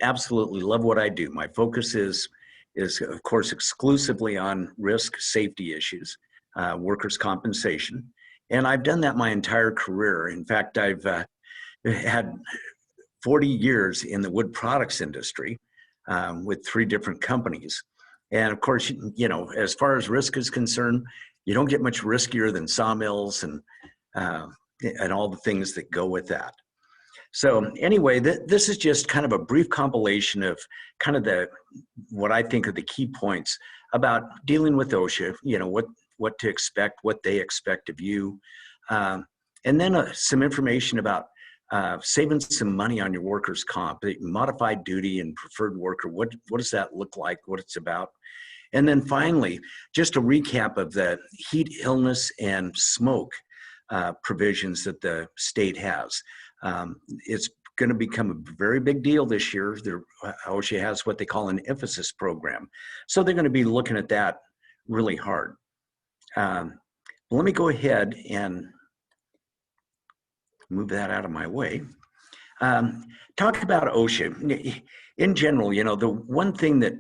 absolutely love what I do. My focus is of course exclusively on risk safety issues, workers' compensation, and I've done that my entire career. In fact, I've had 40 years in the wood products industry with 3 different companies. And of course, you know, as far as risk is concerned, you don't get much riskier than sawmills and all the things that go with that. So anyway, this is just kind of a brief compilation of kind of what I think are the key points about dealing with OSHA, you know, what to expect, what they expect of you. And then some information about saving some money on your workers' comp, modified duty and preferred worker. What does that look like? What it's about? And then finally, just a recap of the heat, illness, and smoke provisions that the state has. It's going to become a very big deal this year. OSHA has what they call an emphasis program. So they're going to be looking at that really hard. Let me go ahead and move that out of my way. Talk about OSHA. In general, you know, the one thing that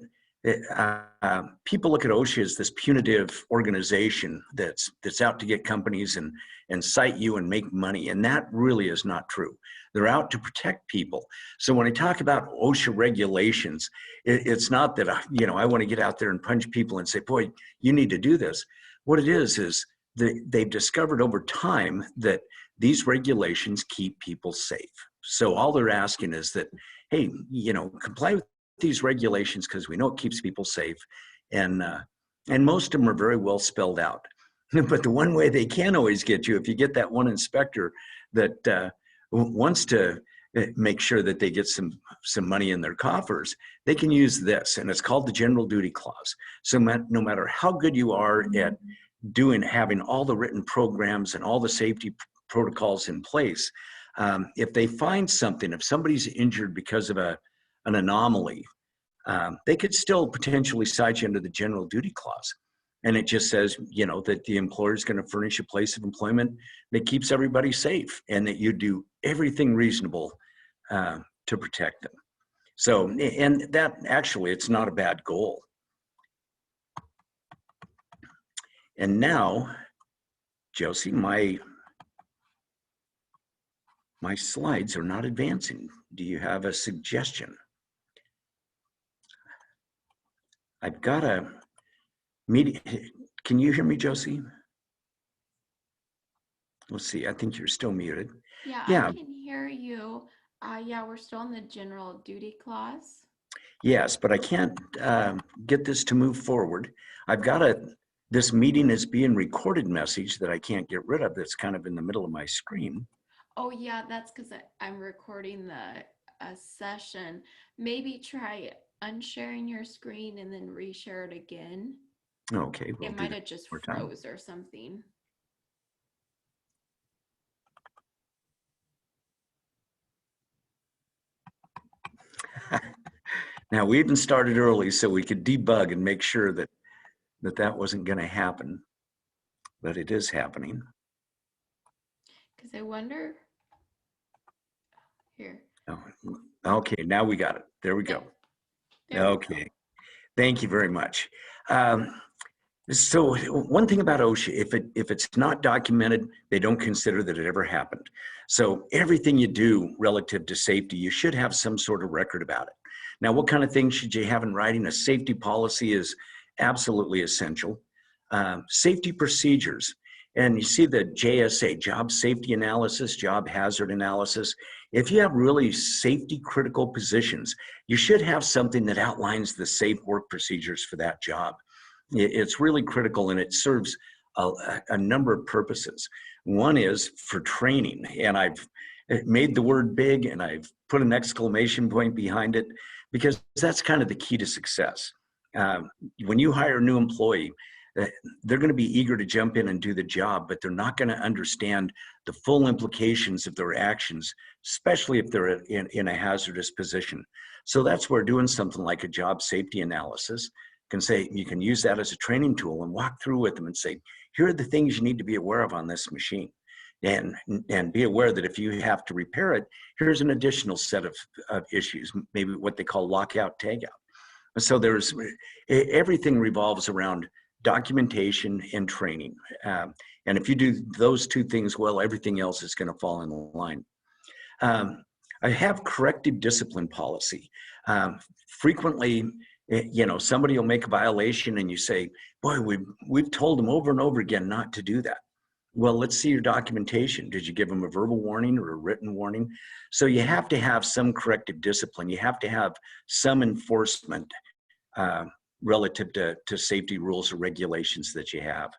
people look at OSHA as this punitive organization that's out to get companies and cite you and make money, and that really is not true. They're out to protect people. So when I talk about OSHA regulations, it's not that I want to get out there and punch people and say, boy, you need to do this. What it is they've discovered over time that these regulations keep people safe. So all they're asking is that, hey, you know, comply with these regulations because we know it keeps people safe, and most of them are very well spelled out. But the one way they can always get you, if you get that one inspector that wants to make sure that they get some money in their coffers, they can use this, and it's called the general duty clause. So no matter how good you are at having all the written programs and all the safety protocols in place, if they find something, if somebody's injured because of an anomaly, they could still potentially cite you under the general duty clause. And it just says, you know, that the employer is going to furnish a place of employment that keeps everybody safe and that you do everything reasonable to protect them. So, and that actually, it's not a bad goal. And now, Josie, my slides are not advancing. Do you have a suggestion? I've got a meeting. Can you hear me, Josie? Let's see, I think you're still muted. Yeah. I can hear you. Yeah, we're still in the general duty clause. Yes, but I can't get this to move forward. I've got this meeting is being recorded message that I can't get rid of that's kind of in the middle of my screen. Oh yeah, that's because I'm recording the session. Maybe try unsharing your screen and then reshare it again. Okay. It might have just froze or something. Now, we even started early so we could debug and make sure that wasn't going to happen, but it is happening. Because I wonder, here. Oh, okay, now we got it. There we go. Okay, thank you very much. So one thing about OSHA, if it's not documented, they don't consider that it ever happened. So everything you do relative to safety, you should have some sort of record about it. Now, what kind of things should you have in writing? A safety policy is absolutely essential. Safety procedures, and you see the JSA, job safety analysis, job hazard analysis. If you have really safety critical positions, you should have something that outlines the safe work procedures for that job. It's really critical, and it serves a number of purposes. One is for training, and I've made the word big and I've put an exclamation point behind it because that's kind of the key to success. When you hire a new employee, they're going to be eager to jump in and do the job, but they're not going to understand the full implications of their actions, especially if they're in a hazardous position. So that's where doing something like a job safety analysis can say, you can use that as a training tool and walk through with them and say, here are the things you need to be aware of on this machine. and be aware that if you have to repair it, here's an additional set of issues, maybe what they call lockout tagout. So everything revolves around documentation and training. And if you do those two things well, everything else is going to fall in line. I have corrective discipline policy. Frequently, somebody will make a violation and you say, boy, we've told them over and over again not to do that. Well, let's see your documentation. Did you give them a verbal warning or a written warning? So you have to have some corrective discipline. You have to have some enforcement relative to safety rules or regulations that you have.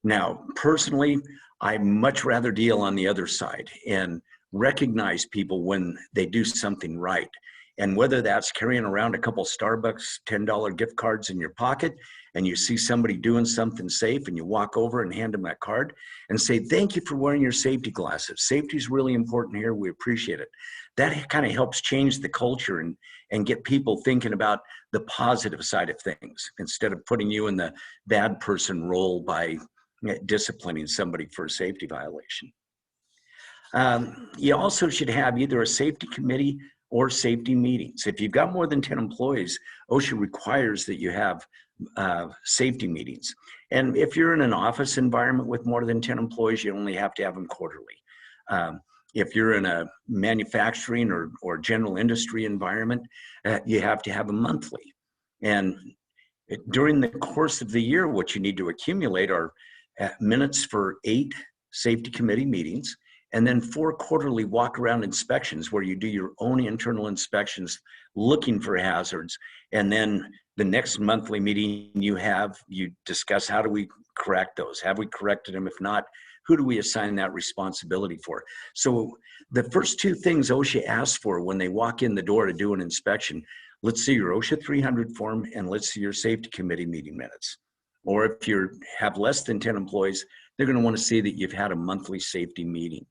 Now, personally, I much rather deal on the other side and recognize people when they do something right. And whether that's carrying around a couple Starbucks $10 gift cards in your pocket and you see somebody doing something safe and you walk over and hand them that card and say, thank you for wearing your safety glasses. Safety is really important here. We appreciate it. That kind of helps change the culture and get people thinking about the positive side of things instead of putting you in the bad person role by disciplining somebody for a safety violation. You also should have either a safety committee or safety meetings. If you've got more than 10 employees, OSHA requires that you have safety meetings. And if you're in an office environment with more than 10 employees, you only have to have them quarterly. If you're in a manufacturing or general industry environment, you have to have them monthly. And during the course of the year, what you need to accumulate are minutes for 8 safety committee meetings, and then 4 quarterly walk-around inspections where you do your own internal inspections looking for hazards. And then the next monthly meeting you discuss how do we correct those? Have we corrected them? If not, who do we assign that responsibility for? So the first 2 things OSHA asks for when they walk in the door to do an inspection, let's see your OSHA 300 form and let's see your safety committee meeting minutes. Or if you have less than 10 employees, they're going to want to see that you've had a monthly safety meeting.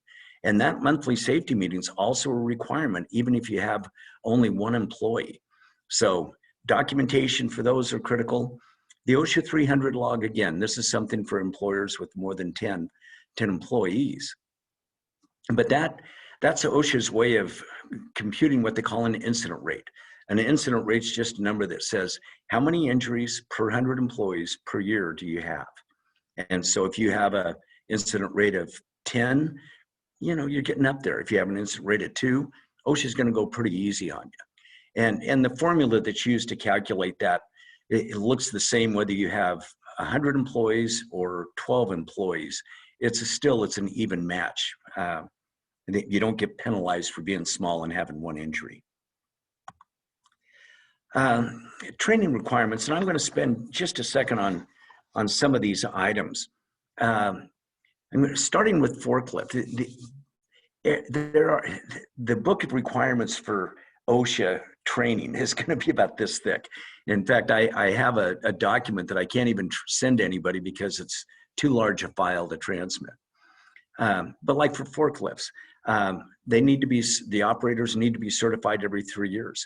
And that monthly safety meeting is also a requirement, even if you have only 1 employee. So documentation for those are critical. The OSHA 300 log, again, this is something for employers with more than 10 employees. But that's OSHA's way of computing what they call an incident rate. An incident rate is just a number that says how many injuries per 100 employees per year do you have? And so if you have an incident rate of 10, you're getting up there. If you have an incident rate of 2, OSHA is going to go pretty easy on you. And the formula that's used to calculate that, it looks the same whether you have 100 employees or 12 employees. It's an even match. You don't get penalized for being small and having 1 injury. Training requirements, and I'm going to spend just a second on some of these items. Starting with forklift. The book of requirements for OSHA training is going to be about this thick. In fact, I have a document that I can't even send to anybody because it's too large a file to transmit. But like for forklifts, the operators need to be certified every 3 years.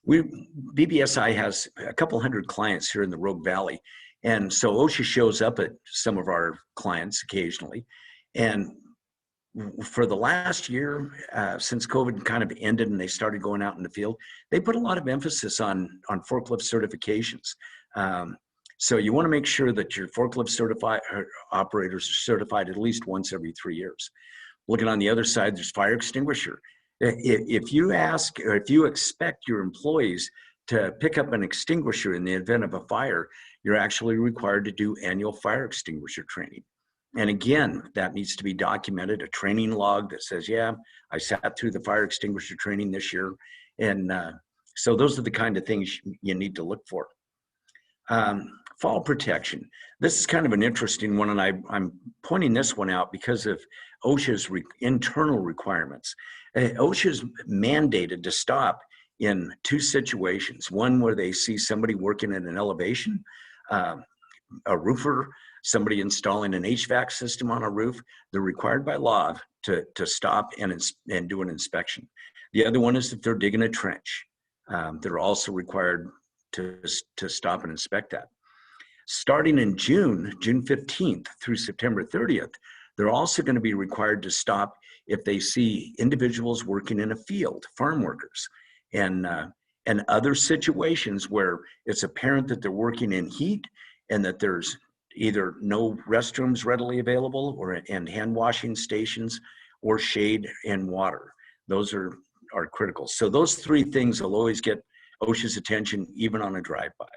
BBSI has a couple hundred clients here in the Rogue Valley. And so OSHA shows up at some of our clients occasionally. And for the last year, since COVID kind of ended and they started going out in the field, they put a lot of emphasis on forklift certifications. So you want to make sure that your forklift operators are certified at least once every 3 years. Looking on the other side, there's fire extinguisher. If you ask, or if you expect your employees to pick up an extinguisher in the event of a fire, you're actually required to do annual fire extinguisher training. And again, that needs to be documented, a training log that says, yeah, I sat through the fire extinguisher training this year. And so those are the kind of things you need to look for. Fall protection. This is kind of an interesting one, and I'm pointing this one out because of OSHA's internal requirements. OSHA's mandated to stop in 2 situations. One where they see somebody working in an elevation, a roofer, somebody installing an HVAC system on a roof. They're required by law to stop and do an inspection. The other one is if they're digging a trench. They're also required to stop and inspect that. Starting in June 15th through September 30th, They're also going to be required to stop if they see individuals working in a field, farm workers, and other situations where it's apparent that they're working in heat and that there's either no restrooms readily available and hand washing stations or shade and water. Those are critical. So those three things will always get OSHA's attention, even on a drive-by.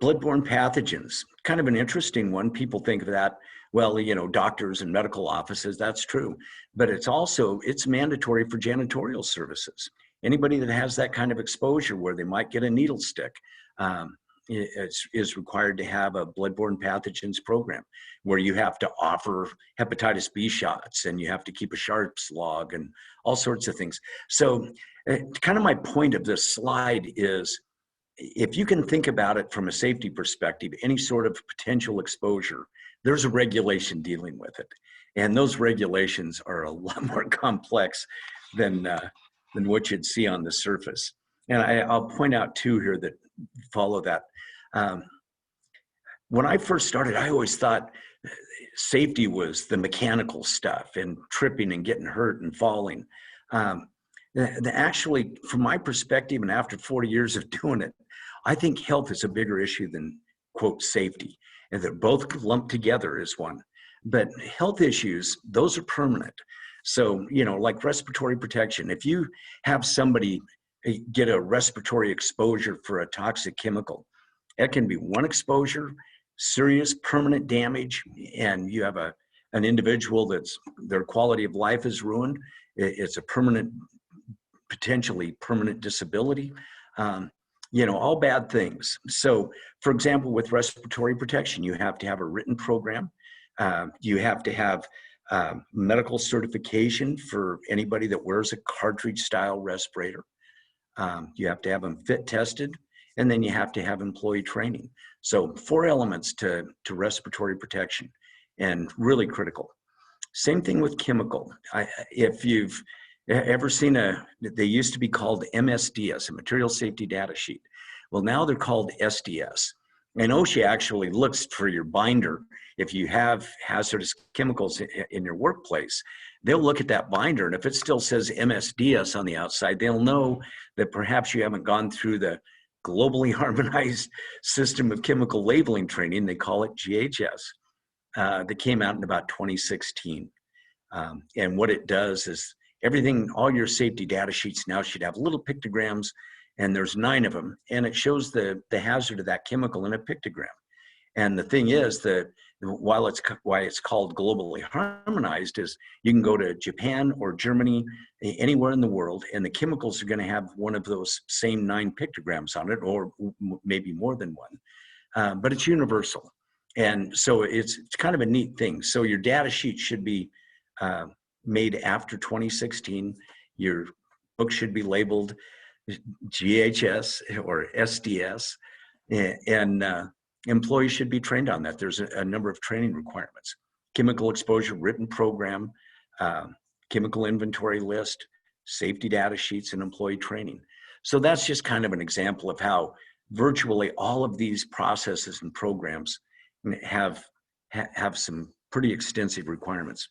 Bloodborne pathogens, kind of an interesting one. People think of that, well, you know, doctors and medical offices, that's true. But it's mandatory for janitorial services. Anybody that has that kind of exposure where they might get a needle stick is required to have a bloodborne pathogens program where you have to offer hepatitis B shots and you have to keep a sharps log and all sorts of things. So kind of my point of this slide is, if you can think about it from a safety perspective, any sort of potential exposure, there's a regulation dealing with it. And those regulations are a lot more complex than what you'd see on the surface. And I'll point out two here that follow that. When I first started, I always thought safety was the mechanical stuff and tripping and getting hurt and falling. Actually, from my perspective, and after 40 years of doing it, I think health is a bigger issue than, quote, safety, and they're both lumped together as one. But health issues, those are permanent. So, you know, like respiratory protection, if you have somebody get a respiratory exposure for a toxic chemical, it can be one exposure, serious permanent damage, and you have an individual their quality of life is ruined. It's a potentially permanent disability. You know, all bad things. So, for example, with respiratory protection, you have to have a written program. You have to have medical certification for anybody that wears a cartridge-style respirator. You have to have them fit tested, and then you have to have employee training. So 4 elements to respiratory protection, and really critical. Same thing with chemical. If you've ever seen they used to be called MSDS, a material safety data sheet. Well, now they're called SDS. And OSHA actually looks for your binder. If you have hazardous chemicals in your workplace, they'll look at that binder. And if it still says MSDS on the outside, they'll know that perhaps you haven't gone through the globally harmonized system of chemical labeling training. They call it GHS. That came out in about 2016. And what it does is all your safety data sheets now should have little pictograms, and there's 9 of them, and it shows the hazard of that chemical in a pictogram. And the thing is that why it's called globally harmonized is you can go to Japan or Germany, anywhere in the world, and the chemicals are going to have one of those same 9 pictograms on it, or maybe more than one, but it's universal. And so it's kind of a neat thing. So your data sheet should be made after 2016. Your book should be labeled GHS or SDS, and employees should be trained on that. There's a number of training requirements: chemical exposure written program, chemical inventory list, safety data sheets, and employee training. So that's just kind of an example of how virtually all of these processes and programs have some pretty extensive requirements.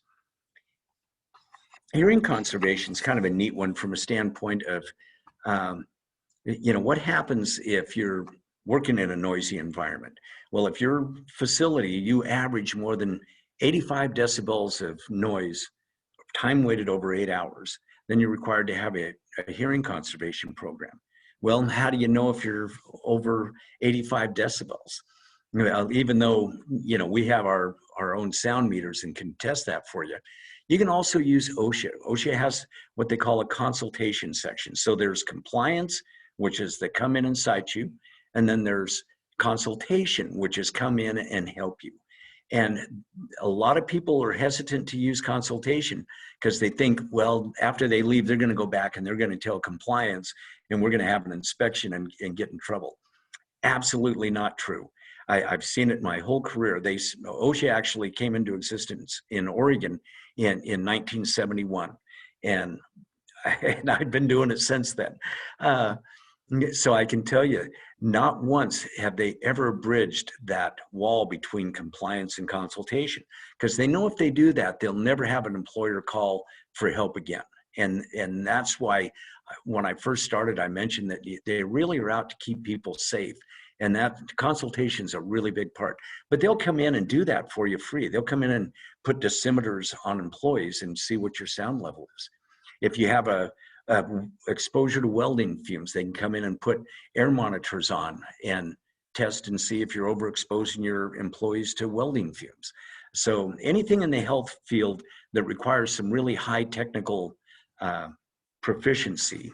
Hearing conservation is kind of a neat one from a standpoint of, you know, what happens if you're working in a noisy environment? Well, if your facility, you average more than 85 decibels of noise, time weighted over 8 hours, then you're required to have a hearing conservation program. Well, how do you know if you're over 85 decibels? Even though, you know, we have our own sound meters and can test that for you. You can also use OSHA. OSHA has what they call a consultation section. So there's compliance, which is they come in and cite you. And then there's consultation, which is come in and help you. And a lot of people are hesitant to use consultation because they think, well, after they leave, they're going to go back and they're going to tell compliance and we're going to have an inspection and get in trouble. Absolutely not true. I've seen it my whole career. OSHA actually came into existence in Oregon in 1971, and I've been doing it since then. So I can tell you, not once have they ever bridged that wall between compliance and consultation, because they know if they do that, they'll never have an employer call for help again. And that's why when I first started, I mentioned that they really are out to keep people safe. And that consultation is a really big part. But they'll come in and do that for you free. They'll come in and put dosimeters on employees and see what your sound level is. If you have a exposure to welding fumes, they can come in and put air monitors on and test and see if you're overexposing your employees to welding fumes. So anything in the health field that requires some really high technical proficiency,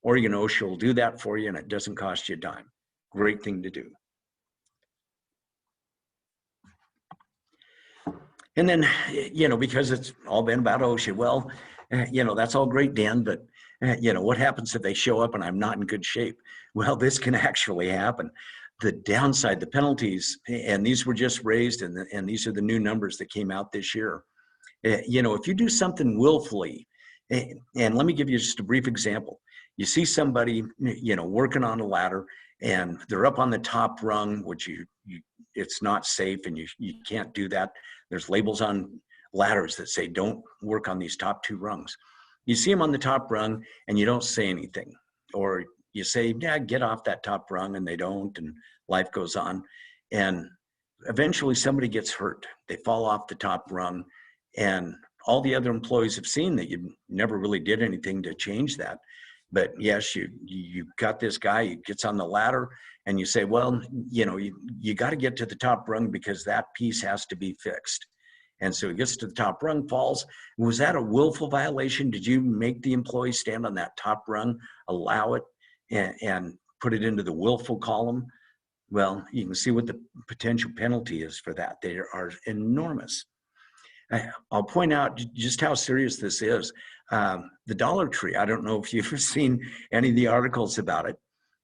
Oregon OSHA will do that for you, and it doesn't cost you a dime. Great thing to do. And then, because it's all been about OSHA, well, that's all great, Dan, but what happens if they show up and I'm not in good shape? Well, this can actually happen. The downside, the penalties, and these were just raised, and these are the new numbers that came out this year. If you do something willfully, and let me give you just a brief example. You see somebody, working on a ladder, and they're up on the top rung, which it's not safe, and you can't do that. There's labels on ladders that say don't work on these top two rungs. You see them on the top rung and you don't say anything, or you say, yeah, get off that top rung, and they don't, and life goes on. And eventually somebody gets hurt. They fall off the top rung, and all the other employees have seen that you never really did anything to change that. But yes, you got this guy, he gets on the ladder, and you say, well, you got to get to the top rung because that piece has to be fixed. And so he gets to the top rung, falls. Was that a willful violation? Did you make the employee stand on that top rung, allow it, and put it into the willful column? Well, you can see what the potential penalty is for that. They are enormous. I'll point out just how serious this is. The Dollar Tree, I don't know if you've seen any of the articles about it.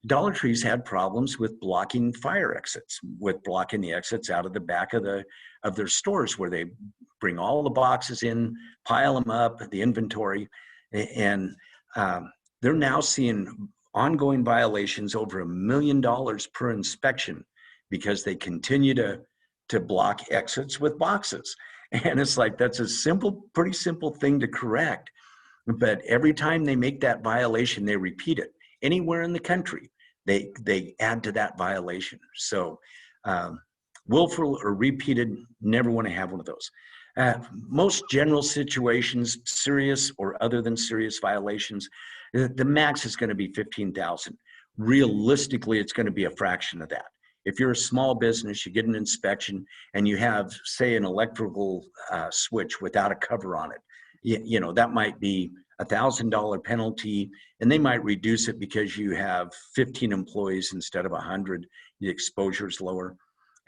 Dollar Tree's had problems with blocking fire exits, with blocking the exits out of the back of their stores, where they bring all the boxes in, pile them up, the inventory, and they're now seeing ongoing violations over $1 million per inspection because they continue to block exits with boxes. And it's like, that's a pretty simple thing to correct. But every time they make that violation, they repeat it. Anywhere in the country, they add to that violation. So willful or repeated, never want to have one of those. Most general situations, serious or other than serious violations, the max is going to be $15,000. Realistically, it's going to be a fraction of that. If you're a small business, you get an inspection and you have, say, an electrical switch without a cover on it, that might be $1,000 penalty, and they might reduce it because you have 15 employees instead of 100. The exposure is lower.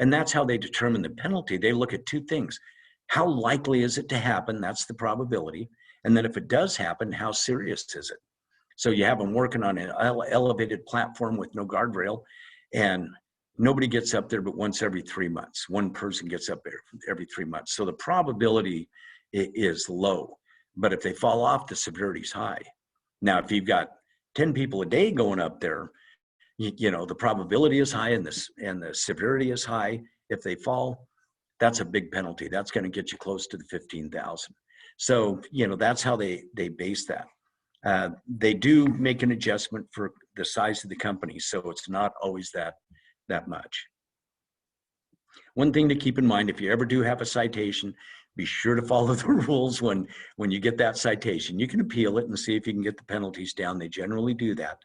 And that's how they determine the penalty. They look at two things. How likely is it to happen? That's the probability. And then if it does happen, how serious is it? So you have them working on an elevated platform with no guardrail, and nobody gets up there but once every 3 months. One person gets up there every 3 months. So the probability is low. But if they fall off, the severity is high. Now, if you've got 10 people a day going up there, the probability is high and the severity is high. If they fall, that's a big penalty. That's going to get you close to the 15,000. So, that's how they base that. They do make an adjustment for the size of the company, so it's not always that much. One thing to keep in mind, if you ever do have a citation, be sure to follow the rules when you get that citation. You can appeal it and see if you can get the penalties down. They generally do that.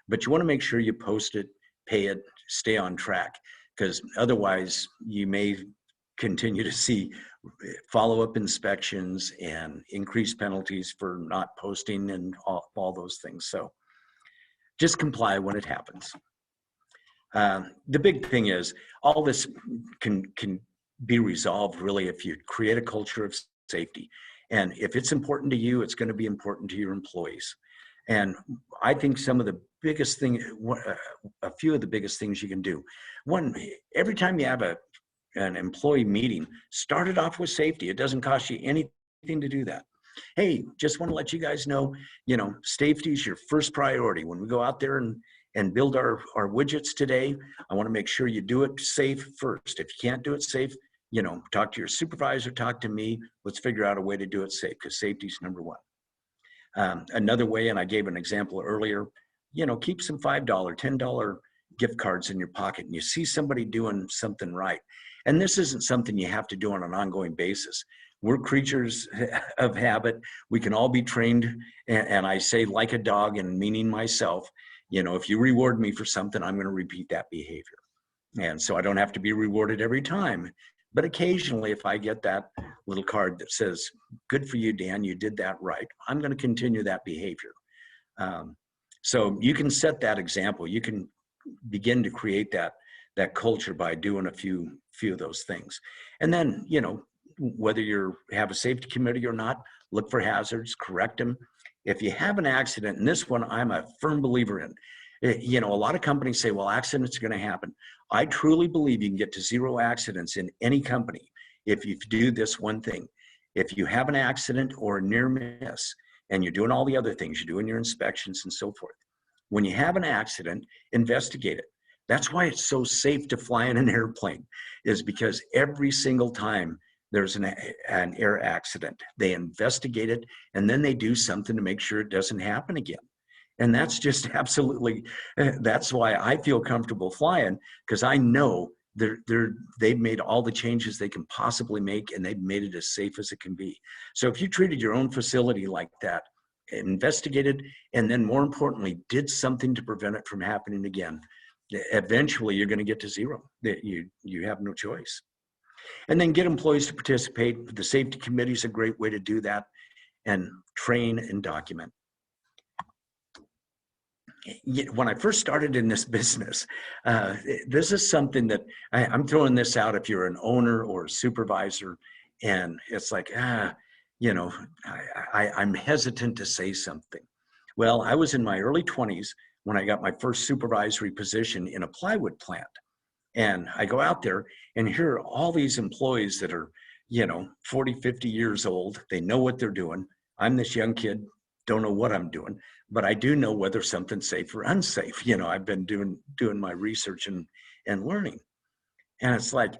But you want to make sure you post it, pay it, stay on track, because otherwise you may continue to see follow-up inspections and increased penalties for not posting and all those things. So just comply when it happens. The big thing is all this can be resolved really if you create a culture of safety. And if it's important to you, it's going to be important to your employees. And I think some of the biggest thing, a few of the biggest things you can do. One, every time you have an employee meeting, start it off with safety. It doesn't cost you anything to do that. Hey, just want to let you guys know, safety is your first priority when we go out there and build our widgets today, I want to make sure you do it safe first. If you can't do it safe, you know, talk to your supervisor, talk to me. Let's figure out a way to do it safe, because safety is number one. Another way, and I gave an example earlier, you know, keep some $5, $10 gift cards in your pocket, and you see somebody doing something right. And this isn't something you have to do on an ongoing basis. We're creatures of habit. We can all be trained. And I say like a dog, and meaning myself, you know, if you reward me for something, I'm going to repeat that behavior. And so I don't have to be rewarded every time. But occasionally, if I get that little card that says, good for you, Dan, you did that right, I'm going to continue that behavior. So you can set that example. You can begin to create that culture by doing a few of those things. And then, you know, whether you have a safety committee or not, look for hazards, correct them. If you have an accident, and this one I'm a firm believer in, you know, a lot of companies say, well, accidents are going to happen. I truly believe you can get to 0 accidents in any company if you do this one thing. If you have an accident or a near miss, and you're doing all the other things, you're doing your inspections and so forth, when you have an accident, investigate it. That's why it's so safe to fly in an airplane, is because every single time there's an air accident, they investigate it, and then they do something to make sure it doesn't happen again. And that's just absolutely, that's why I feel comfortable flying, because I know they've made all the changes they can possibly make, and they've made it as safe as it can be. So if you treated your own facility like that, investigated, and then more importantly, did something to prevent it from happening again, eventually you're going to get to 0. You have no choice. And then get employees to participate. The safety committee is a great way to do that, and train and document. When I first started in this business, this is something that I'm throwing this out if you're an owner or a supervisor, and it's like, you know, I'm hesitant to say something. Well, I was in my early 20s when I got my first supervisory position in a plywood plant. And I go out there, and here are all these employees that are, you know, 40, 50 years old. They know what they're doing. I'm this young kid, don't know what I'm doing, but I do know whether something's safe or unsafe. You know, I've been doing my research and learning. And it's like,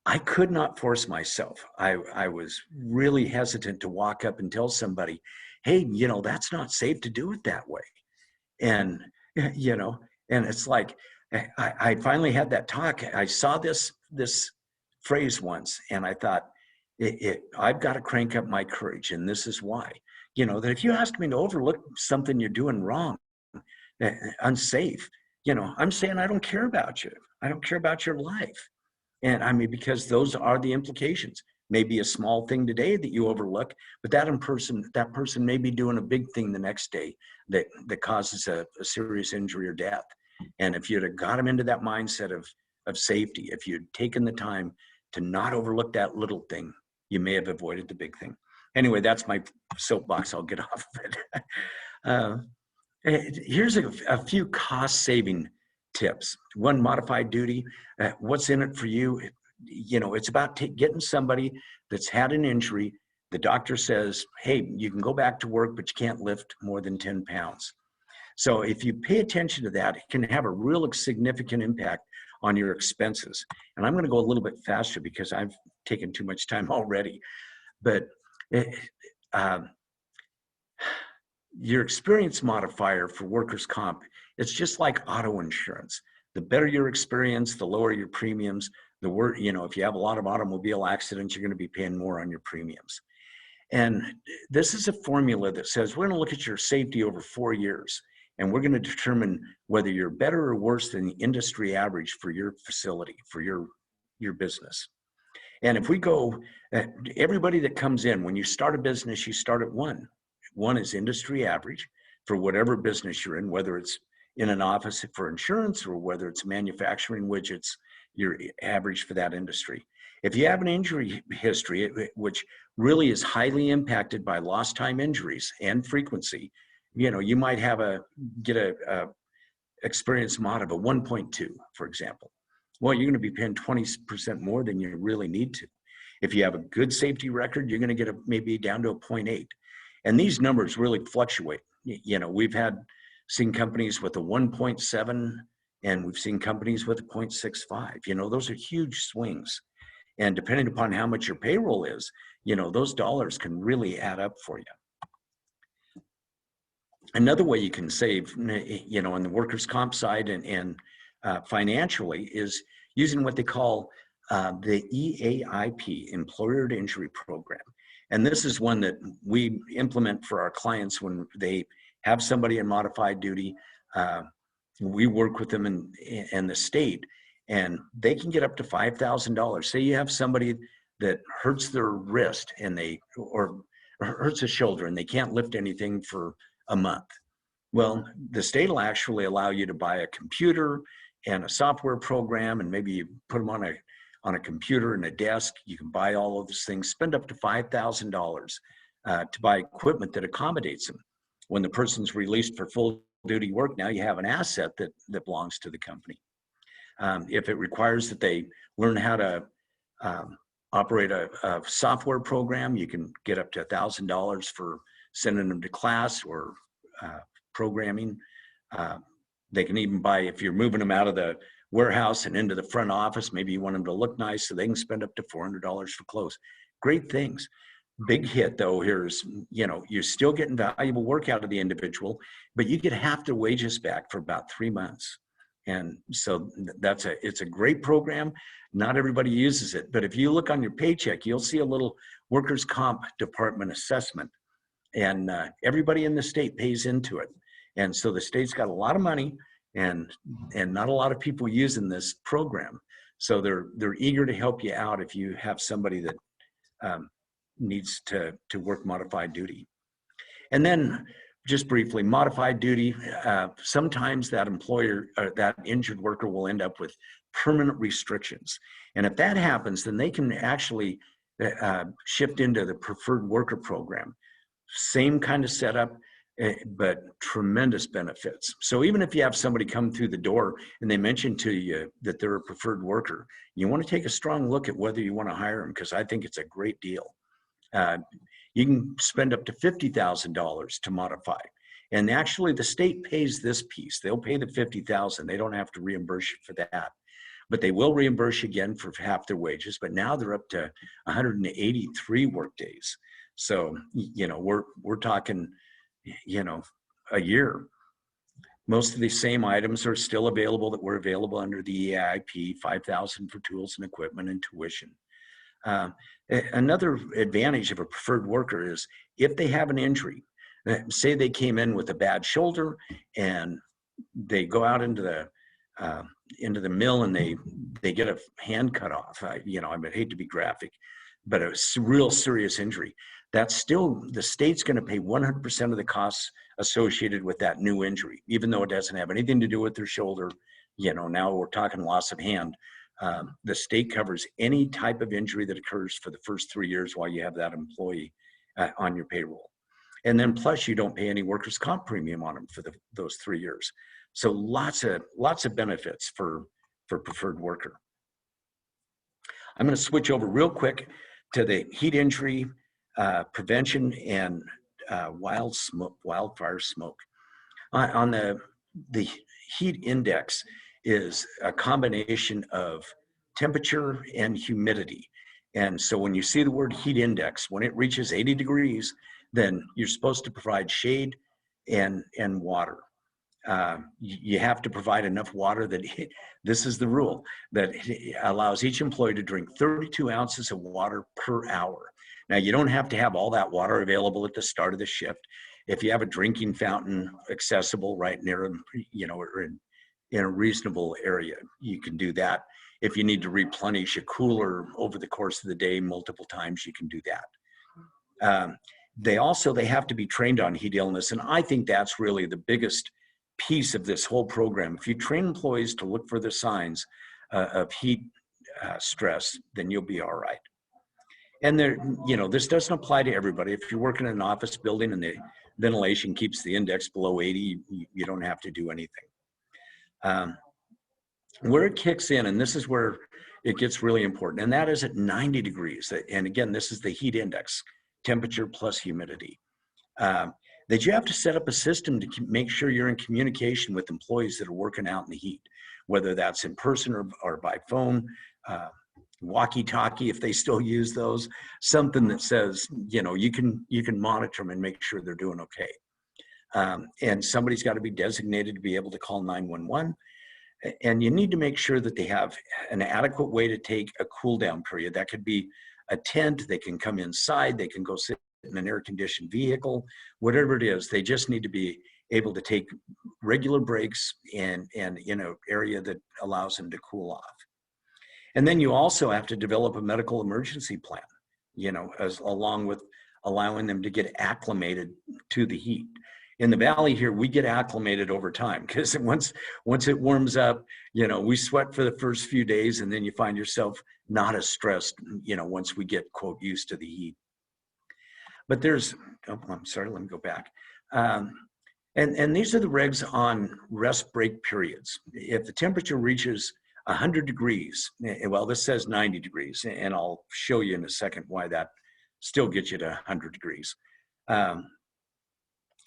I could not force myself. I was really hesitant to walk up and tell somebody, hey, you know, that's not safe to do it that way. And, you know, and it's like, I finally had that talk. I saw this phrase once, and I thought, I've got to crank up my courage, and this is why. You know, that if you ask me to overlook something you're doing wrong, unsafe, you know, I'm saying I don't care about you. I don't care about your life. And I mean, because those are the implications. Maybe a small thing today that you overlook, but that person may be doing a big thing the next day that causes a serious injury or death. And if you'd have got them into that mindset of safety, if you'd taken the time to not overlook that little thing, you may have avoided the big thing. Anyway, that's my soapbox. I'll get off of it. Here's a few cost-saving tips. One, modified duty. What's in it for you? You know, it's about getting somebody that's had an injury. The doctor says, hey, you can go back to work, but you can't lift more than 10 pounds. So if you pay attention to that, it can have a real significant impact on your expenses. And I'm going to go a little bit faster because I've taken too much time already. But your experience modifier for workers' comp, it's just like auto insurance. The better your experience, the lower your premiums. The worse, you know, if you have a lot of automobile accidents, you're going to be paying more on your premiums. And this is a formula that says we're going to look at your safety over 4 years, and we're going to determine whether you're better or worse than the industry average for your facility, for your business. And if we go, everybody that comes in, when you start a business, you start at 1. 1 is industry average for whatever business you're in, whether it's in an office for insurance or whether it's manufacturing widgets, your average for that industry. If you have an injury history, which really is highly impacted by lost time injuries and frequency, you know, you might get a experience mod of a 1.2, for example. Well, you're going to be paying 20% more than you really need to. If you have a good safety record, you're going to get maybe down to a 0.8. And these numbers really fluctuate. You know, we've had seen companies with a 1.7, and we've seen companies with a 0.65. You know, those are huge swings. And depending upon how much your payroll is, you know, those dollars can really add up for you. Another way you can save, you know, on the workers' comp side and financially is using what they call the EAIP, Employer Injury Program. And this is one that we implement for our clients when they have somebody in modified duty. We work with them in the state, and they can get up to $5,000. Say you have somebody that hurts their wrist or hurts a shoulder and they can't lift anything for a month. Well, the state will actually allow you to buy a computer and a software program, and maybe you put them on a computer and a desk. You can buy all of those things, spend up to $5,000 to buy equipment that accommodates them. When the person's released for full duty work, now you have an asset that belongs to the company. If it requires that they learn how to operate a software program, you can get up to $1,000 for sending them to class or programming. They can even buy, if you're moving them out of the warehouse and into the front office, maybe you want them to look nice, so they can spend up to $400 for clothes. Great things. Big hit though here is, you know, you're still getting valuable work out of the individual, but you get half their wages back for about 3 months. And so it's a great program. Not everybody uses it, but if you look on your paycheck, you'll see a little workers' comp department assessment, and everybody in the state pays into it. And so the state's got a lot of money and not a lot of people using this program. So they're eager to help you out if you have somebody that needs to work modified duty. And then just briefly, modified duty, sometimes that employer or that injured worker will end up with permanent restrictions. And if that happens, then they can actually shift into the preferred worker program. Same kind of setup, but tremendous benefits. So even if you have somebody come through the door and they mention to you that they're a preferred worker, you want to take a strong look at whether you want to hire them, because I think it's a great deal. You can spend up to $50,000 to modify. And actually the state pays this piece. They'll pay the $50,000. They don't have to reimburse you for that. But they will reimburse you again for half their wages. But now they're up to 183 work days. So, you know, we're talking, you know, a year. Most of these same items are still available that were available under the EIP, $5,000 for tools and equipment and tuition. Another advantage of a preferred worker is if they have an injury, say they came in with a bad shoulder and they go out into the mill and they get a hand cut off. You know, I would hate to be graphic, but a real serious injury. That's still, the state's going to pay 100% of the costs associated with that new injury, even though it doesn't have anything to do with their shoulder. You know, now we're talking loss of hand. The state covers any type of injury that occurs for the first 3 years while you have that employee on your payroll. And then plus you don't pay any workers' comp premium on them for those 3 years. So lots of benefits for preferred worker. I'm going to switch over real quick to the heat injury prevention and wildfire smoke. On the heat index is a combination of temperature and humidity. And so when you see the word heat index, when it reaches 80 degrees, then you're supposed to provide shade and water. You have to provide enough water that, this is the rule, that allows each employee to drink 32 ounces of water per hour. Now, you don't have to have all that water available at the start of the shift. If you have a drinking fountain accessible right near, you know, or in a reasonable area, you can do that. If you need to replenish a cooler over the course of the day multiple times, you can do that. They have to be trained on heat illness, and I think that's really the biggest piece of this whole program. If you train employees to look for the signs of heat stress, then you'll be all right. And there, you know, this doesn't apply to everybody. If you're working in an office building and the ventilation keeps the index below 80, you don't have to do anything. Where it kicks in, and this is where it gets really important, and that is at 90 degrees. And again, this is the heat index, temperature plus humidity. that you have to set up a system to make sure you're in communication with employees that are working out in the heat, whether that's in person or by phone, walkie-talkie if they still use those, something that says, you know, you can monitor them and make sure they're doing okay. And somebody's got to be designated to be able to call 911. And you need to make sure that they have an adequate way to take a cool down period. That could be a tent, they can come inside, they can go sit in an air-conditioned vehicle, whatever it is. They just need to be able to take regular breaks and in an area that allows them to cool off. And then you also have to develop a medical emergency plan, you know, along with allowing them to get acclimated to the heat. In the Valley here, we get acclimated over time, because once it warms up, you know, we sweat for the first few days, and then you find yourself not as stressed, you know, once we get, quote, used to the heat. But there's, oh, I'm sorry, let me go back. And these are the regs on rest break periods. If the temperature reaches 100 degrees, well, this says 90 degrees, and I'll show you in a second why that still gets you to 100 degrees.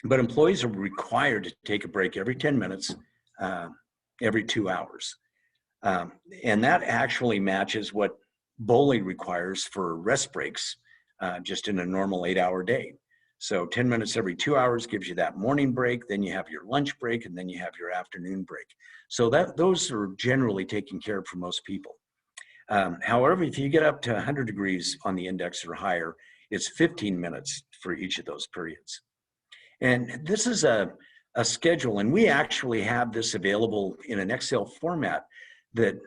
But employees are required to take a break every 10 minutes, every 2 hours. And that actually matches what BOLI requires for rest breaks, just in a normal 8-hour day. So 10 minutes every 2 hours gives you that morning break, then you have your lunch break, and then you have your afternoon break. So those are generally taken care of for most people. However, if you get up to 100 degrees on the index or higher, it's 15 minutes for each of those periods. And this is a schedule, and we actually have this available in an Excel format that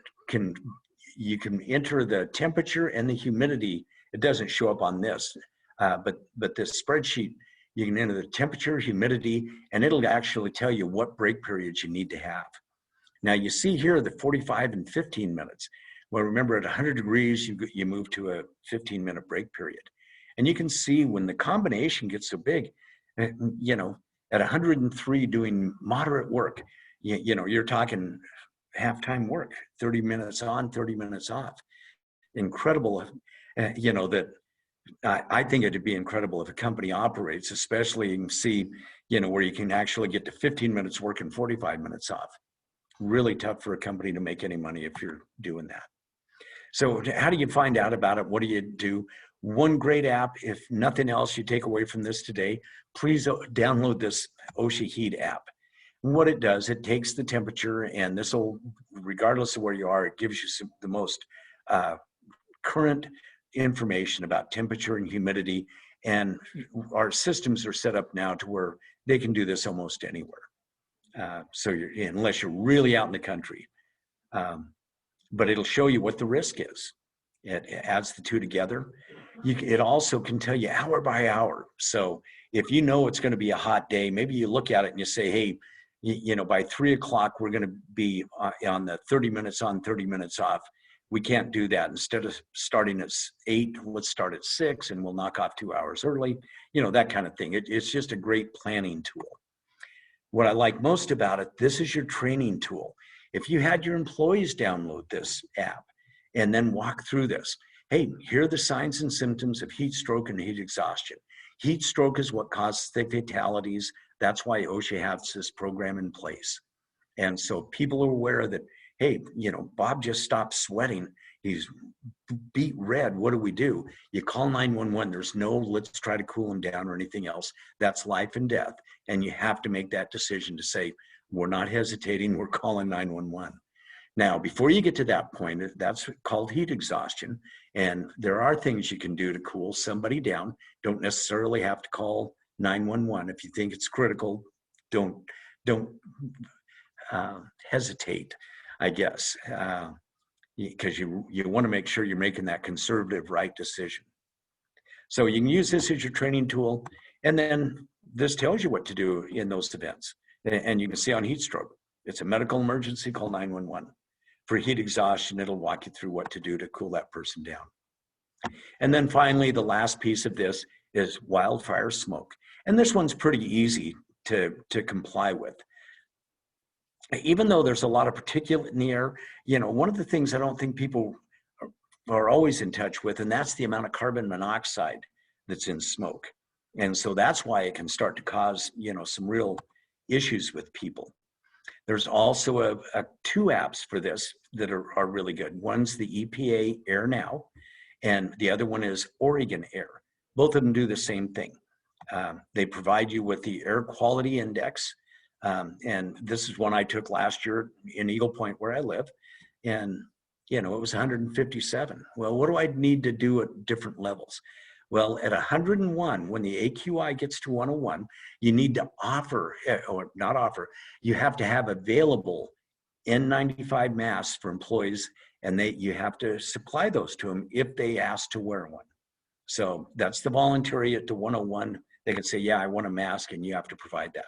you can enter the temperature and the humidity. It doesn't show up on this, but this spreadsheet, you can enter the temperature, humidity, and it'll actually tell you what break periods you need to have. Now you see here the 45 and 15 minutes. Well, remember at 100 degrees, you move to a 15-minute break period. And you can see when the combination gets so big, you know, at 103 doing moderate work, you know, you're talking half-time work, 30 minutes on, 30 minutes off. Incredible, you know, that I think it'd be incredible if a company operates, especially you can see, you know, where you can actually get to 15 minutes work and 45 minutes off. Really tough for a company to make any money if you're doing that. So how do you find out about it? What do you do? One great app, if nothing else you take away from this today, please download this OSHA Heat app. And what it does, it takes the temperature, and this will, regardless of where you are, it gives you the most current information about temperature and humidity. And our systems are set up now to where they can do this almost anywhere. So unless you're really out in the country, but it'll show you what the risk is. It adds the two together. It also can tell you hour by hour. So if you know it's going to be a hot day, maybe you look at it and you say, hey, you know, by 3 o'clock, we're going to be on the 30 minutes on, 30 minutes off. We can't do that. Instead of starting at 8, let's start at 6 and we'll knock off 2 hours early, you know, that kind of thing. It's just a great planning tool. What I like most about it, this is your training tool. If you had your employees download this app and then walk through this, hey, here are the signs and symptoms of heat stroke and heat exhaustion. Heat stroke is what causes the fatalities. That's why OSHA has this program in place. And so people are aware that, hey, you know, Bob just stopped sweating. He's beat red. What do? You call 911. There's no let's try to cool him down or anything else. That's life and death. And you have to make that decision to say, we're not hesitating. We're calling 911. Now, before you get to that point, that's called heat exhaustion. And there are things you can do to cool somebody down. Don't necessarily have to call 911. If you think it's critical, don't hesitate, I guess, because you want to make sure you're making that conservative right decision. So you can use this as your training tool, and then this tells you what to do in those events. And you can see on heat stroke, it's a medical emergency, call 911. For heat exhaustion, it'll walk you through what to do to cool that person down. And then finally, the last piece of this is wildfire smoke. And this one's pretty easy to comply with. Even though there's a lot of particulate in the air, you know, one of the things I don't think people are always in touch with, and that's the amount of carbon monoxide that's in smoke. And so that's why it can start to cause, some real issues with people. There's also two apps for this that are really good. One's the EPA Air Now, and the other one is Oregon Air. Both of them do the same thing. They provide you with the air quality index. And this is one I took last year in Eagle Point where I live. And, it was 157. Well, what do I need to do at different levels? Well, at 101, when the AQI gets to 101, you need to offer, or not offer, you have to have available N95 masks for employees, and you have to supply those to them if they ask to wear one. So that's the voluntary at the 101. They can say, yeah, I want a mask, and you have to provide that.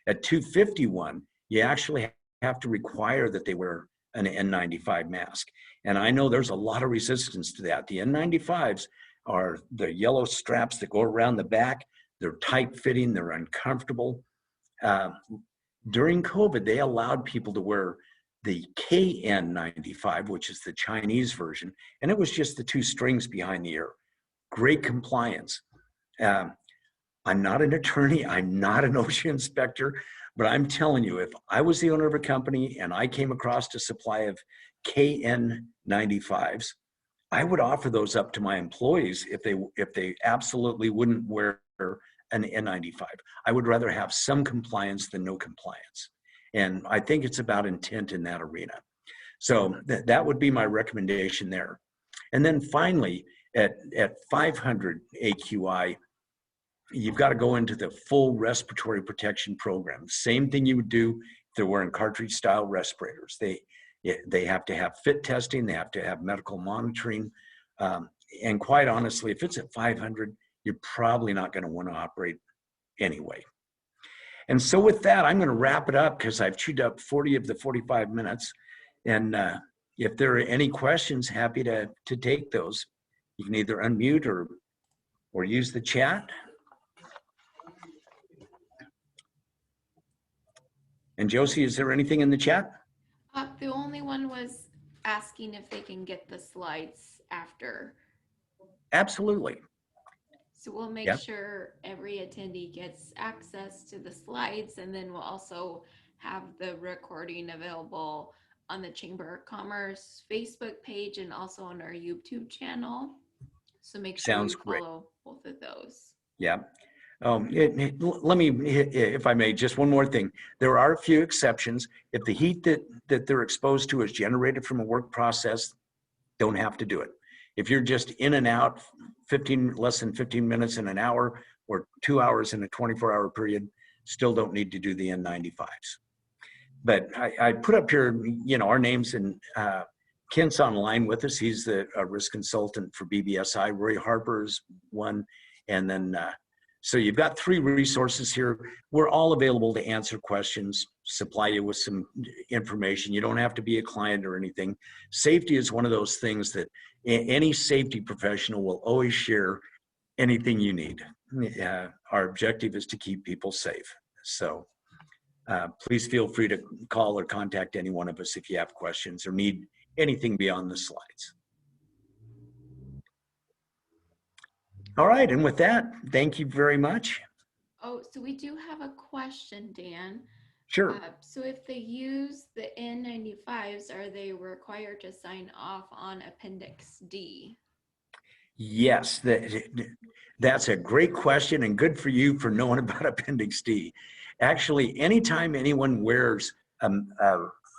At 251, you actually have to require that they wear an N95 mask. And I know there's a lot of resistance to that. The N95s are the yellow straps that go around the back. They're tight fitting, they're uncomfortable. During COVID, they allowed people to wear the KN95, which is the Chinese version, and it was just the two strings behind the ear. Great compliance. I'm not an attorney, I'm not an OSHA inspector, but I'm telling you, if I was the owner of a company and I came across a supply of KN95s, I would offer those up to my employees if they absolutely wouldn't wear an N95. I would rather have some compliance than no compliance. And I think it's about intent in that arena. So that would be my recommendation there. And then finally, at 500 AQI, you've got to go into the full respiratory protection program. Same thing you would do if they're wearing cartridge style respirators. They have to have fit testing, they have to have medical monitoring. And quite honestly, if it's at 500, you're probably not going to want to operate anyway. And so with that, I'm going to wrap it up because I've chewed up 40 of the 45 minutes. And if there are any questions, happy to take those. You can either unmute or use the chat. And Josie, is there anything in the chat? The only one was asking if they can get the slides after. Absolutely. So we'll make sure every attendee gets access to the slides, and then we'll also have the recording available on the Chamber of Commerce Facebook page and also on our YouTube channel. So make sure you follow both of those. Yeah. Let me, if I may, just one more thing. There are a few exceptions. If the heat that they're exposed to is generated from a work process, don't have to do it. If you're just in and out, less than 15 minutes in an hour or 2 hours in a 24-hour period, still don't need to do the N95s. But I put up here, our names, and Kent's online with us. He's the risk consultant for BBSI. Roy Harper's one, and then so you've got 3 resources here. We're all available to answer questions, supply you with some information. You don't have to be a client or anything. Safety is one of those things that any safety professional will always share anything you need. Our objective is to keep people safe. So please feel free to call or contact any one of us if you have questions or need anything beyond the slides. All right, and with that, thank you very much. Oh, so we do have a question, Dan. Sure. So if they use the N95s, are they required to sign off on Appendix D? Yes, that's a great question, and good for you for knowing about Appendix D. Actually, anytime anyone wears a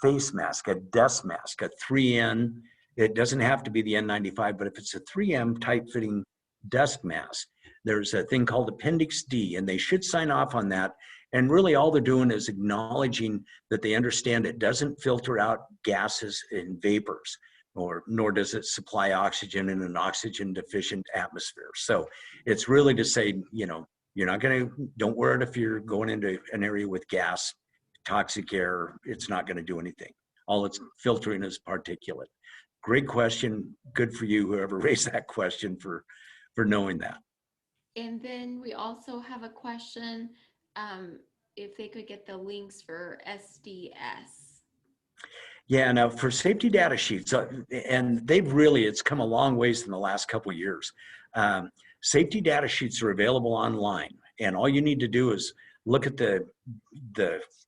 face mask, a dust mask, a 3N, it doesn't have to be the N95, but if it's a 3M tight-fitting dust mask, there's a thing called Appendix D, and they should sign off on that. And really all they're doing is acknowledging that they understand it doesn't filter out gases and vapors, nor does it supply oxygen in an oxygen deficient atmosphere. So it's really to say, don't wear it if you're going into an area with gas, toxic air. It's not going to do anything. All it's filtering is particulate. Great question. Good for you, whoever raised that question, for knowing that. And then we also have a question, if they could get the links for SDS. Yeah, now for safety data sheets, and it's come a long ways in the last couple of years. Safety data sheets are available online, and all you need to do is look at the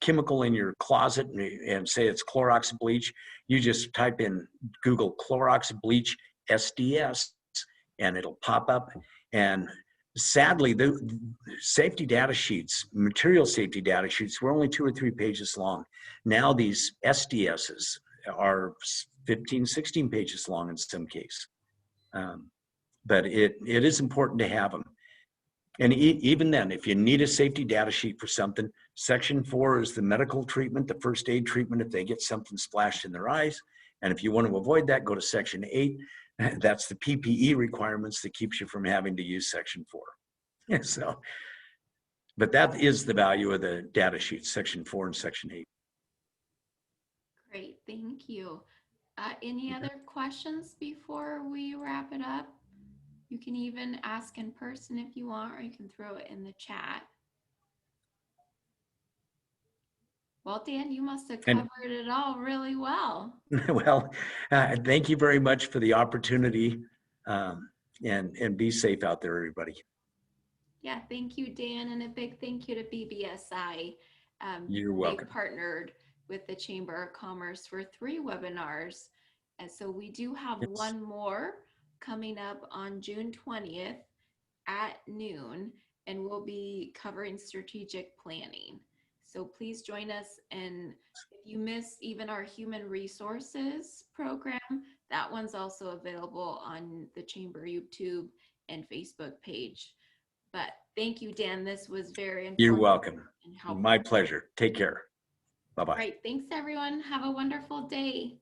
chemical in your closet and say it's Clorox bleach. You just type in Google Clorox bleach SDS, and it'll pop up. And sadly, the safety data sheets, material safety data sheets, were only 2 or 3 pages long. Now these SDSs are 15, 16 pages long in some cases. But it is important to have them. And even then, if you need a safety data sheet for something, Section 4 is the medical treatment, the first aid treatment if they get something splashed in their eyes. And if you want to avoid that, go to Section 8. That's the PPE requirements that keeps you from having to use Section 4. So, but that is the value of the data sheets, Section 4 and Section 8. Great, thank you. Any other questions before we wrap it up? You can even ask in person if you want, or you can throw it in the chat. Well, Dan, you must have covered it all really well. Well, thank you very much for the opportunity, and be safe out there, everybody. Yeah, thank you, Dan, and a big thank you to BBSI. You're welcome. They partnered with the Chamber of Commerce for 3 webinars. And so we do have one more coming up on June 20th at noon, and we'll be covering strategic planning. So please join us. And if you miss even our human resources program, that one's also available on the Chamber YouTube and Facebook page. But thank you, Dan. This was very important. You're welcome. My pleasure. Take care. Bye-bye. Right. Thanks, everyone. Have a wonderful day.